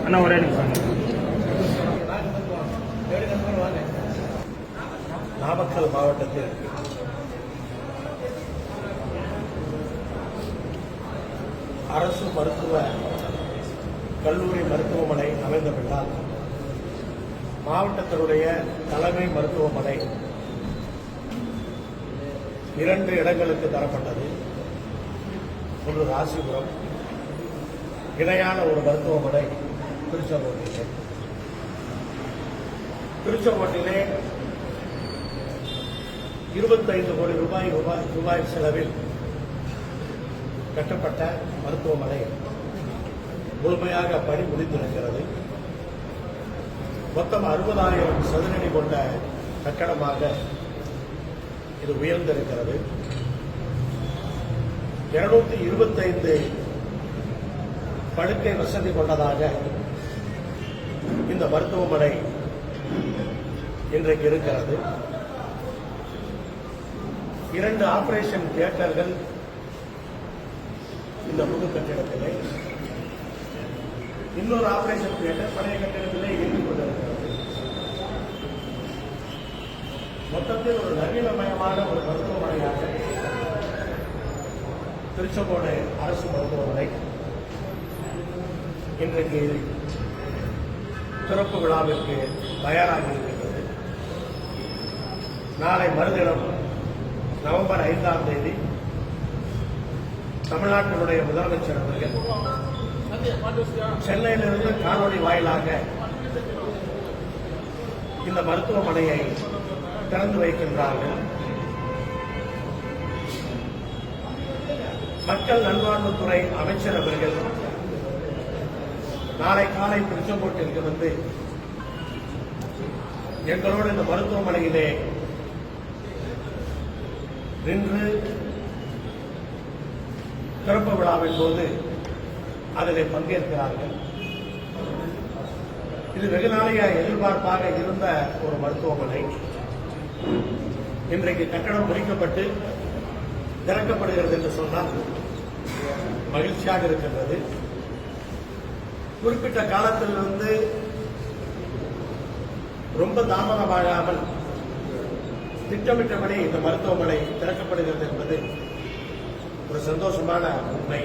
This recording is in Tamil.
அண்ணா ஒரே நிமிஷம். நாமக்கல் மாவட்டத்தில் அரசு மருத்துவ கல்லூரி மருத்துவமனை அமைந்த பின்னால் மாவட்டத்தினுடைய தலைமை மருத்துவமனை 2 இடங்களுக்கு தரப்பட்டது. ஒன்று ராசிபுரம், இணையான ஒரு மருத்துவமனை திருச்செங்கோட்டிலே 25 கோடி ரூபாய் செலவில் கட்டப்பட்ட மருத்துவமனை முழுமையாக பணி முடிந்திருக்கிறது. மொத்தம் 60,000 சதுரடி கொண்ட கட்டடமாக இது உயர்ந்திருக்கிறது. 225 படுக்கை வசதி கொண்டதாக இந்த மருத்துவமனை இன்றைக்கு இருக்கிறது. 2 ஆபரேஷன் தியேட்டர்கள் இந்த புது கட்டிடத்திலே, இன்னொரு ஆபரேஷன் தியேட்டர் பழைய கட்டிடத்திலே இயங்கிக் கொண்டிருக்கிறது. மொத்தத்தில் ஒரு நவீனமயமான ஒரு மருத்துவமனையாக திருச்செங்கோடு அரசு மருத்துவமனை இன்றைக்கு சிறப்பு விழாவிற்கு தயாராகி இருக்கிறது. நாளை மறுதினம் நவம்பர் 5ஆம் தேதி தமிழ்நாட்டினுடைய முதலமைச்சர் அவர்கள் சென்னையிலிருந்து காணொலி வாயிலாக இந்த மருத்துவமனையை திறந்து வைக்கின்றார்கள். மக்கள் நல்வாழ்வுத்துறை அமைச்சர் அவர்கள் நாளை காலை திருச்செங்கோட்டிற்கு வந்து எங்களோடு இந்த மருத்துவமனையிலே நின்று திறப்பு விழாவின் போது அதிலே பங்கேற்கிறார்கள். இது வெகு நாளைய எதிர்பார்ப்பாக இருந்த ஒரு மருத்துவமனை இன்றைக்கு கட்டடம் முடிக்கப்பட்டு திறக்கப்படுகிறது என்று சொன்னால் மகிழ்ச்சியாக இருக்கின்றது. குறிப்பிட்ட காலத்திலிருந்து ரொம்ப தாமதமாகாமல் திட்டமிட்டபடி இந்த மருத்துவமனை திறக்கப்படுகிறது என்பது ஒரு சந்தோஷமான உண்மை.